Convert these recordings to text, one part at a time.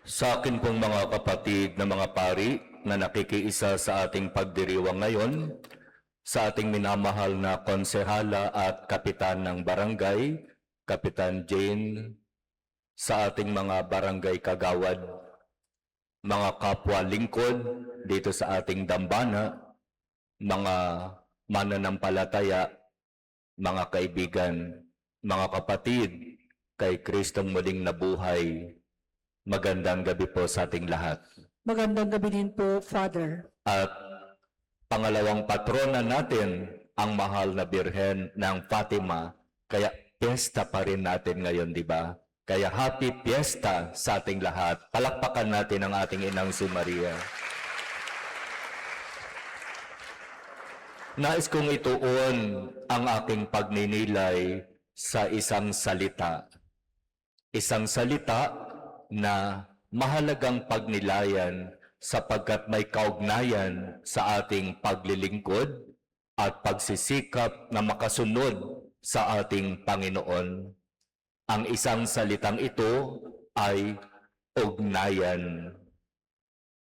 Sa akin pong mga kapatid na mga pari na nakikiisa sa ating pagdiriwang ngayon, sa ating minamahal na konsehala at kapitan ng barangay, Kapitan Jane, sa ating mga barangay kagawad, mga kapwa lingkod dito sa ating dambana, mga mananampalataya, mga kaibigan, mga kapatid, kay Kristong muling nabuhay. Magandang gabi po sa ating lahat. Magandang gabi din po, Father. At pangalawang patrona natin, ang mahal na Birhen ng Fatima. Kaya piyesta pa rin natin ngayon, di ba? Kaya happy piyesta sa ating lahat. Palakpakan natin ang ating inang si Maria. Nais kong ituon ang aking pagninilay sa isang salita. Isang salita na mahalagang pagnilayan sapagkat may kaugnayan sa ating paglilingkod at pagsisikap na makasunod sa ating Panginoon. Ang isang salitang ito ay ugnayan.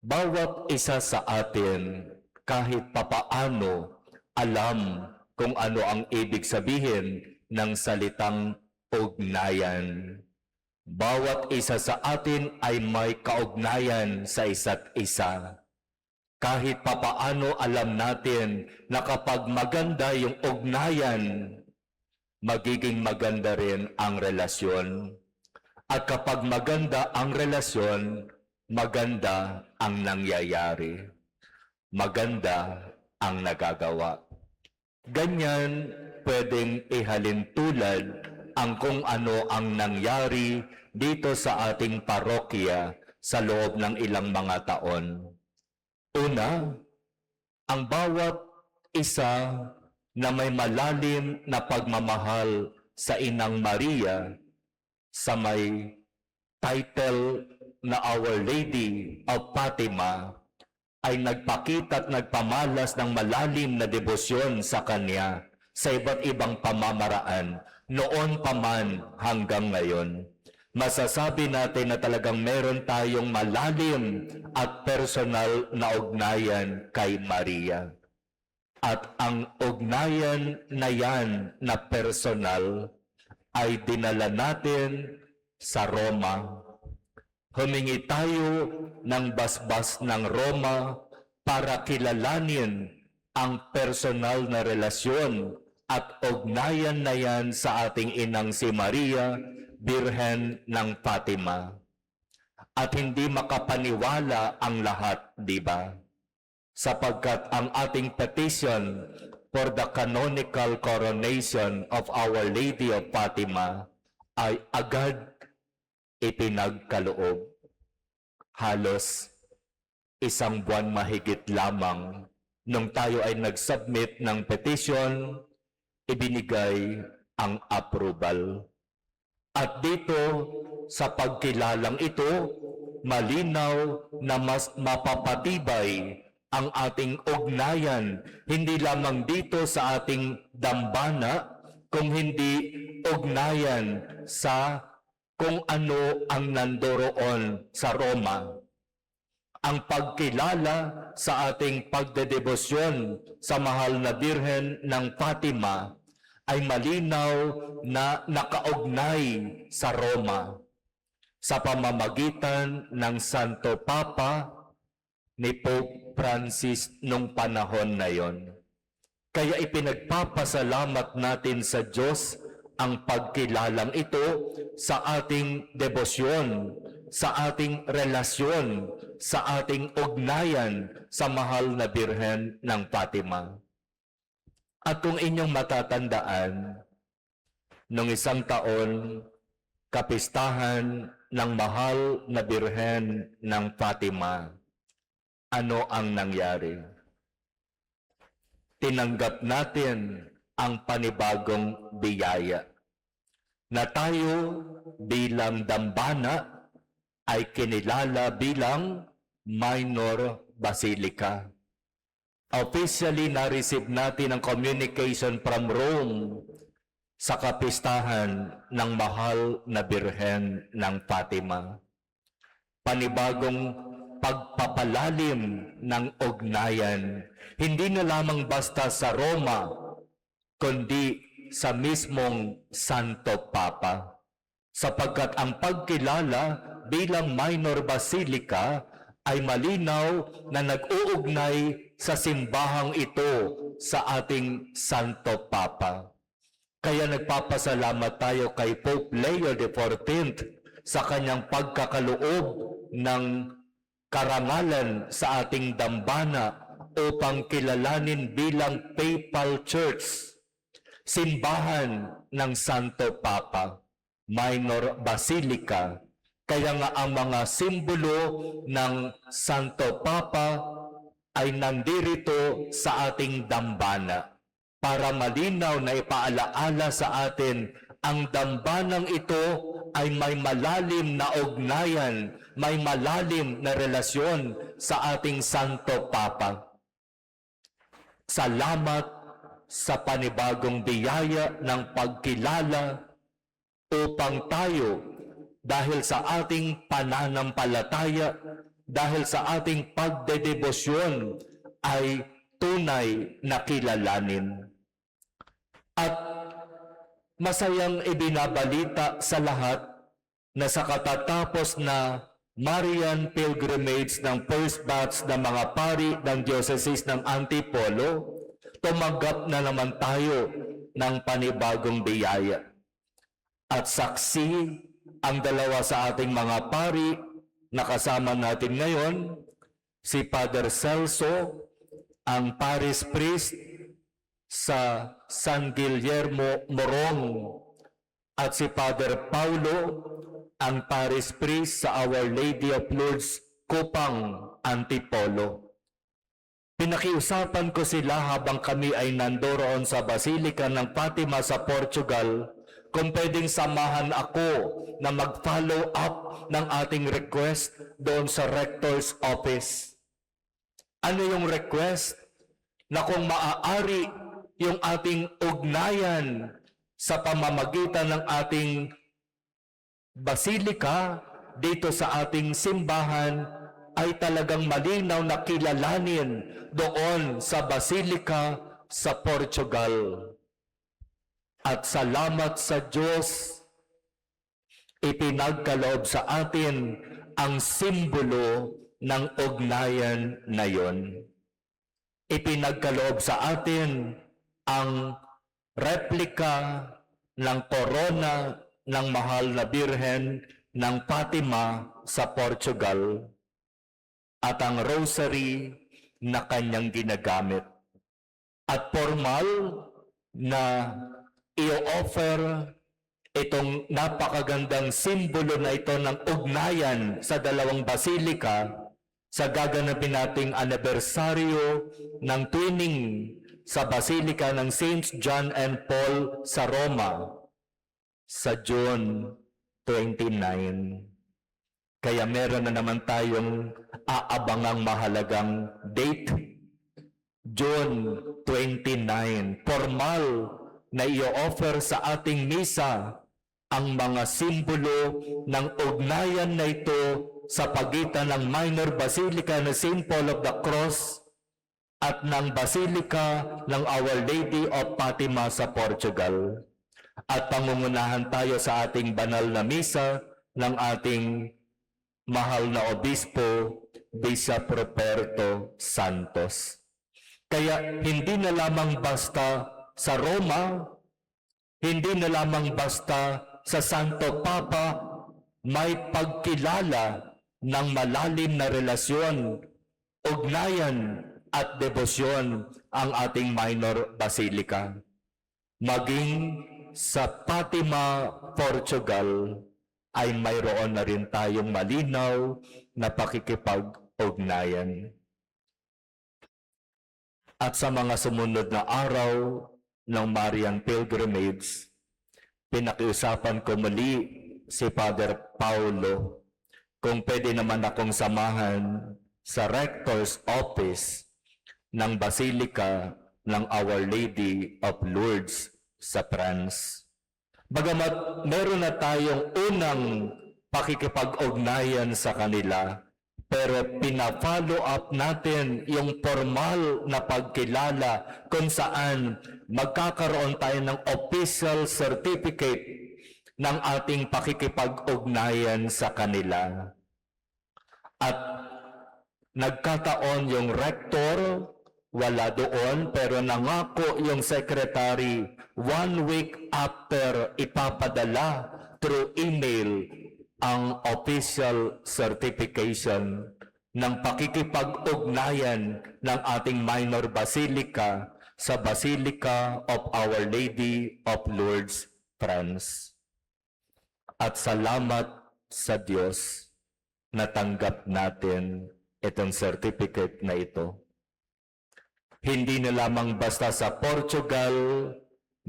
Bawat isa sa atin kahit papaano alam kung ano ang ibig sabihin ng salitang ugnayan. Bawat isa sa atin ay may kaugnayan sa isa't isa. Kahit papaano alam natin na kapag maganda yung ugnayan, magiging maganda rin ang relasyon. At kapag maganda ang relasyon, maganda ang nangyayari. Maganda ang nagagawa. Ganyan pwedeng ihalin tulad ang kung ano ang nangyari dito sa ating parokya sa loob ng ilang mga taon. Una, ang bawat isa na may malalim na pagmamahal sa Inang Maria sa may title na Our Lady of Fatima ay nagpakita at nagpamalas ng malalim na debosyon sa Kanya sa iba't ibang pamamaraan noon pa man hanggang ngayon. Masasabi natin na talagang meron tayong malalim at personal na ugnayan kay Maria. At ang ugnayan na yan na personal ay dinala natin sa Roma. Humingi tayo ng basbas ng Roma para kilalanin ang personal na relasyon at ugnayan na yan sa ating inang si Maria, Birhen ng Fatima. At hindi makapaniwala ang lahat, di ba? Sapagkat ang ating petition for the canonical coronation of Our Lady of Fatima ay agad ipinagkaloob. Halos isang buwan mahigit lamang nung tayo ay nag-submit ng petition, ibinigay ang approval. At dito, sa pagkilalang ito, malinaw na mas mapapatibay ang ating ugnayan, hindi lamang dito sa ating dambana, kung hindi ugnayan sa kung ano ang nandoroon sa Roma. Ang pagkilala sa ating pagdedebosyon sa mahal na Birhen ng Fatima ay malinaw na nakaugnay sa Roma sa pamamagitan ng Santo Papa ni Pope Francis nung panahon na yon. Kaya ipinagpapasalamat natin sa Diyos ang pagkilalang ito sa ating debosyon, sa ating relasyon, sa ating ugnayan sa mahal na Birhen ng Fatima. At kung inyong matatandaan, noong isang taon, kapistahan ng mahal na Birhen ng Fatima, ano ang nangyari? Tinanggap natin ang panibagong biyaya na tayo bilang dambana ay kinilala bilang minor basilica. Officially na-receive natin ang communication from Rome sa kapistahan ng mahal na Birhen ng Fatima. panibagong pagpapalalim ng ugnayan, hindi na lamang basta sa Roma, kundi sa mismong Santo Papa. Sapagkat ang pagkilala bilang minor basilica ay malinaw na nag-uugnay sa simbahang ito sa ating Santo Papa. Kaya nagpapasalamat tayo kay Pope Leo XIV sa kanyang pagkakaloob ng karangalan sa ating dambana upang kilalanin bilang Papal Church, simbahan ng Santo Papa, minor basilica. Kaya nga ang mga simbolo ng Santo Papa ay nandirito sa ating dambana para malinaw na ipaalaala sa atin ang dambanang ito ay may malalim na ugnayan, may malalim na relasyon sa ating Santo Papa. Salamat sa panibagong biyaya ng pagkilala upang tayo, dahil sa ating pananampalataya, dahil sa ating pagdedebosyon, ay tunay na kilalanin. At masayang ibinabalita sa lahat na sa katatapos na Marian pilgrimage ng first batch ng mga pari ng Diocese ng Antipolo, tumanggap na naman tayo ng panibagong biyaya. At saksi ang dalawa sa ating mga pari na kasama natin ngayon, si Father Celso, ang parish priest sa San Guillermo Morong, at si Father Paulo, ang parish priest sa Our Lady of Lourdes, Kupang, Antipolo. Pinakiusapan ko sila habang kami ay nandoroon sa Basilica ng Fatima sa Portugal kung pwedeng samahan ako na mag-follow up ng ating request doon sa Rector's Office. Ano yung request? Na kung maaari yung ating ugnayan sa pamamagitan ng ating basilika dito sa ating simbahan ay talagang malinaw na kilalanin doon sa basilika sa Portugal. At salamat sa Diyos, ipinagkaloob sa atin ang simbolo ng ugnayan na yon. Ipinagkaloob sa atin ang replika ng korona ng mahal na Birhen ng Fatima sa Portugal at ang rosary na kanyang ginagamit. At formal na i-offer itong napakagandang simbolo na ito ng ugnayan sa dalawang basilika sa gaganapin nating anibersaryo ng twinning sa Basilika ng Saints John and Paul sa Roma sa June 29. Kaya meron na naman tayong aabangang mahalagang date, June 29. Formal na i-offer sa ating misa ang mga simbolo ng ugnayan na ito sa pagitan ng minor basilica ng St. Paul of the Cross at ng Basilica ng Our Lady of Fatima sa Portugal. At pangungunahan tayo sa ating banal na misa ng ating mahal na obispo, Bishop Ruperto Santos. Kaya hindi na lamang basta sa Roma, hindi na lamang basta sa Santo Papa, may pagkilala ng malalim na relasyon, ugnayan at debosyon ang ating minor basilica. Maging sa Fatima, Portugal, ay mayroon na rin tayong malinaw na pakikipag-ugnayan. At sa mga sumunod na araw ng Marian Pilgrimage, pinakiusapan ko muli si Father Paulo kung pwede naman akong samahan sa Rector's Office ng Basilica ng Our Lady of Lourdes sa France. Bagamat meron na tayong unang pakikipag-ugnayan sa kanila, pero pina-follow up natin yung formal na pagkilala kung saan magkakaroon tayo ng official certificate ng ating pakikipag-ugnayan sa kanila. At nagkataon yung rector, wala doon, pero nangako yung secretary 1 week after ipapadala through email ang official certification ng pakikipag-ugnayan ng ating minor basilica sa Basilica of Our Lady of Lourdes, France. At salamat sa Diyos, natanggap natin itong certificate na ito. Hindi na lamang basta sa Portugal,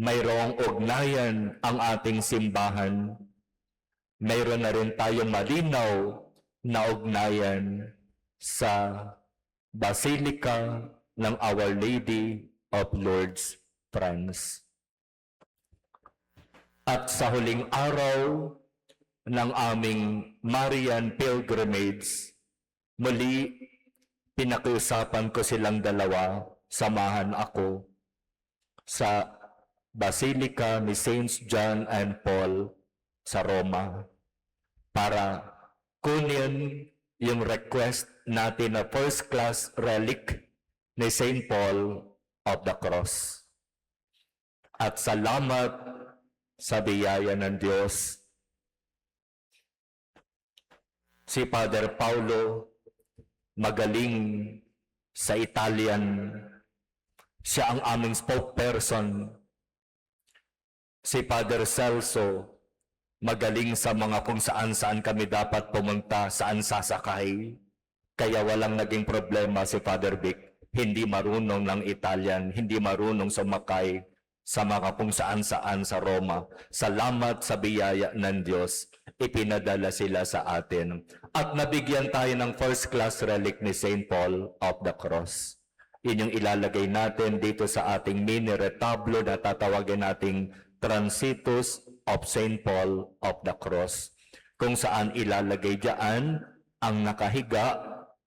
mayroong ugnayan ang ating simbahan. Mayroon na rin tayong malinaw na ugnayan sa Basilica ng Our Lady of Lourdes, France. At sa huling araw ng aming Marian Pilgrimage, muli pinakiusapan ko silang dalawa, samahan ako sa Basilica ni Saints John and Paul sa Roma para kunin yung request natin na first class relic ni Saint Paul of the Cross. At salamat sa biyaya ng Diyos, si Father Paulo, magaling sa Italian. Siya ang aming spokesperson. Si Father Celso, magaling sa mga kung saan-saan kami dapat pumunta, saan sasakay. Kaya walang naging problema si Father Vic. Hindi marunong ng Italian, hindi marunong sumakay sa mga kung saan-saan sa Roma. Salamat sa biyaya ng Diyos, ipinadala sila sa atin. At nabigyan tayo ng first class relic ni St. Paul of the Cross. Yun yung ilalagay natin dito sa ating mini retablo na tatawagin nating Transitus of St. Paul of the Cross, kung saan ilalagay diyan ang nakahiga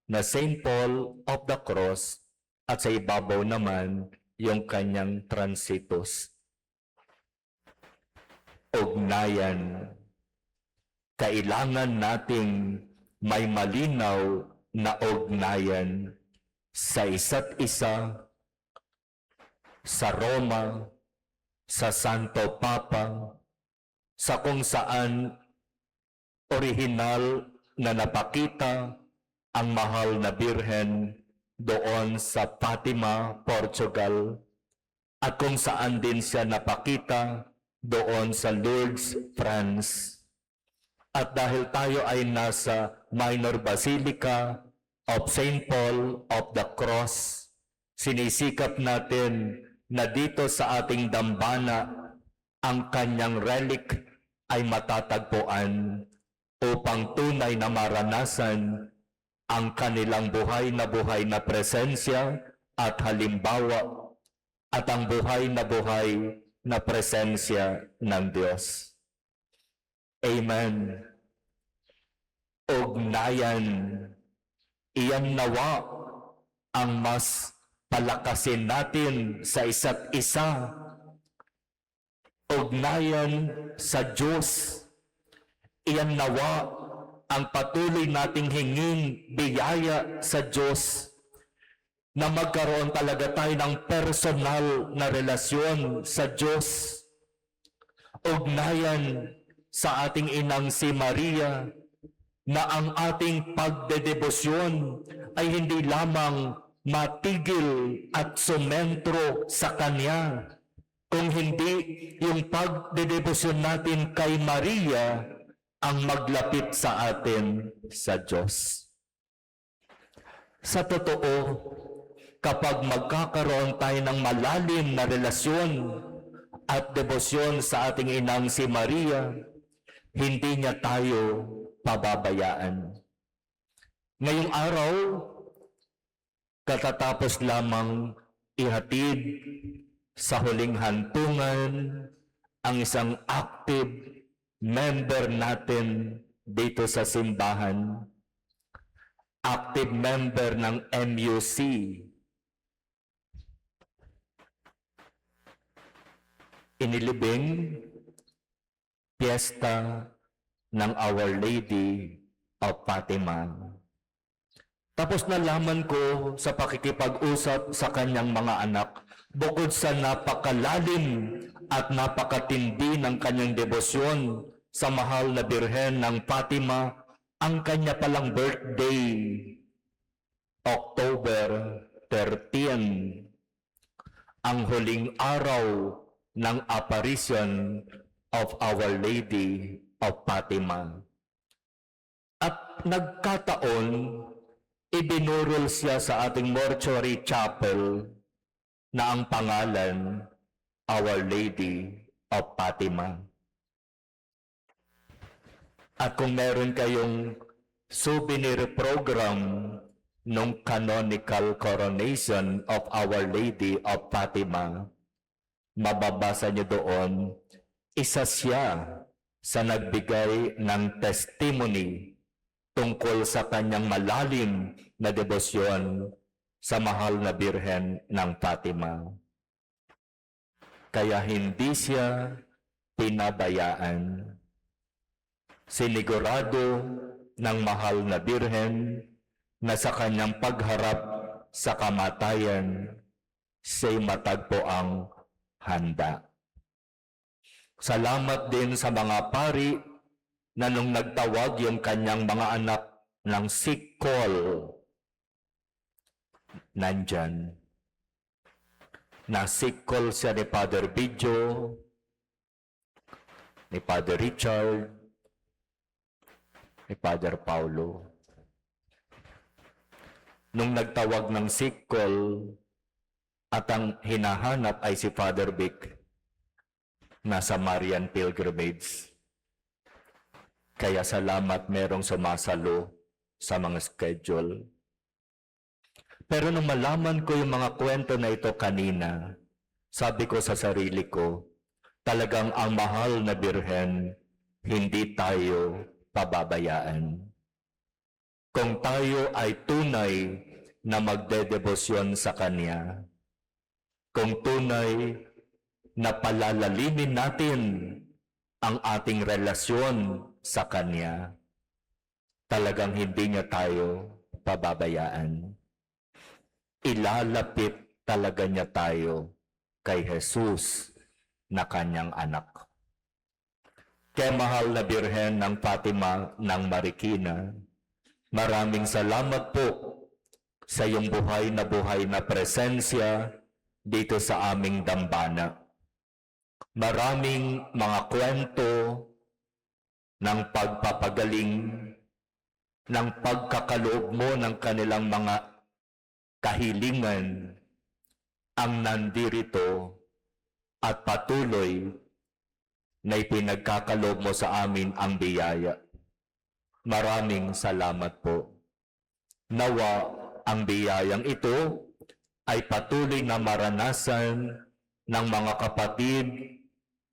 na St. Paul of the Cross at sa ibabaw naman yung kanyang transitus. Ugnayan. Kailangan nating may malinaw na ugnayan sa isa't isa, sa Roma, sa Santo Papa, sa kung saan orihinal na napakita ang mahal na Birhen doon sa Fatima, Portugal, at kung saan din siya napakita doon sa Lourdes, France. At dahil tayo ay nasa Minor Basilica of St. Paul of the Cross, sinisikap natin na dito sa ating dambana ang kanyang relic ay matatagpuan upang tunay na maranasan ang kanilang buhay na presensya at halimbawa at ang buhay na presensya ng Diyos. Amen. Ugnayan. Iyan nawa ang mas palakasin natin sa isa't isa. Ugnayan sa Diyos. Iyan nawa ang patuloy nating hinging biyaya sa Diyos na magkaroon talaga tayo ng personal na relasyon sa Diyos. Ugnayan sa ating inang si Maria na ang ating pagdedebosyon ay hindi lamang matigil at sumentro sa Kanya, kung hindi yung pagdedebosyon natin kay Maria ang maglapit sa atin sa Diyos. Sa totoo, kapag magkakaroon tayo ng malalim na relasyon at debosyon sa ating inang si Maria, hindi niya tayo pababayaan. Ngayong araw, katatapos lamang ihatid sa huling hantungan ang isang active member natin dito sa simbahan, active member ng MUC, inilibing piyesta ng Our Lady of Fatima. Tapos nalaman ko sa pakikipag-usap sa kanyang mga anak, bukod sa napakalalim at napakatindi ng kanyang debosyon sa mahal na Birhen ng Fatima, ang kanya palang birthday, October 13, ang huling araw ng apparition of Our Lady of Fatima. At nagkataon, ibinurol siya sa ating mortuary chapel na ang pangalan, Our Lady of Fatima. At kung meron kayong souvenir program nung canonical coronation of Our Lady of Fatima, mababasa niyo doon, isa siya sa nagbigay ng testimony tungkol sa kanyang malalim na debosyon sa mahal na Birhen ng Fatima. Kaya hindi siya pinabayaan. Sinigurado ng mahal na Birhen na sa kanyang pagharap sa kamatayan, siya'y matagpoang handa. Salamat din sa mga pari na nung nagtawag yung kanyang mga anak ng sick call, nandyan. Na sick call siya ni Father Bidjo, ni Father Richard, ni Father Paulo. Nung nagtawag ng sick call at ang hinahanap ay si Father Vic, nasa Marian Pilgrimage. Kaya salamat merong sumasalo sa mga schedule. Pero nung malaman ko yung mga kwento na ito kanina, sabi ko sa sarili ko, talagang ang mahal na Birhen, hindi tayo pababayaan. Kung tayo ay tunay na magdedebosyon sa Kanya, kung tunay na palalalimin natin ang ating relasyon sa Kanya, talagang hindi niya tayo pababayaan. Ilalapit talaga niya tayo kay Jesus na Kanyang anak. Kaya mahal na Birhen ng Fatima ng Marikina, maraming salamat po sa iyong buhay na presensya dito sa aming dambana. Maraming mga kwento ng pagpapagaling, ng pagkakaloob mo ng kanilang mga kahilingan ang nandirito at patuloy na ipinagkakaloob mo sa amin ang biyaya. Maraming salamat po. Nawa ang biyayang ito ay patuloy na maranasan ng mga kapatid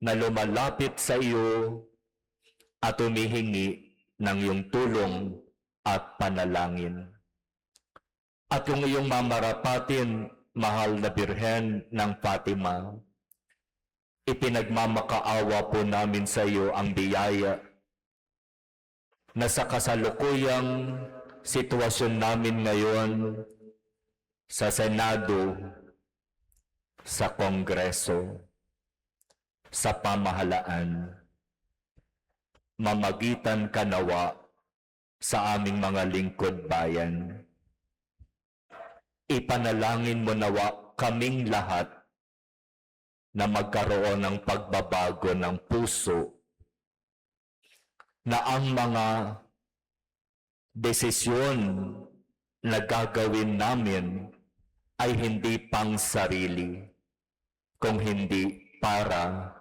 na lumalapit sa iyo at humihingi ng iyong tulong at panalangin. At yung iyong mamarapatin, mahal na Birhen ng Fatima, ipinagmamakaawa po namin sa iyo ang biyaya na sa kasalukuyang sitwasyon namin ngayon sa Senado, sa Kongreso, sa pamahalaan, mamagitan ka nawa sa aming mga lingkod bayan. Ipanalangin mo nawa kaming lahat na magkaroon ng pagbabago ng puso, na ang mga desisyon na gagawin namin ay hindi pang sarili, kung hindi para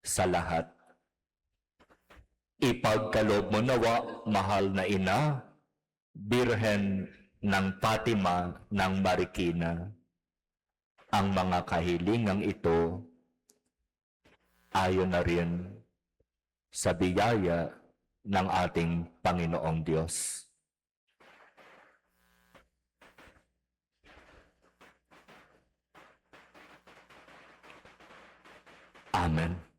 sa lahat. Ipagkaloob mo nawa, mahal na Ina, Birhen ng Fatima ng Marikina, ang mga kahilingang ito ayon na rin sa biyaya ng ating Panginoong Diyos. Amen.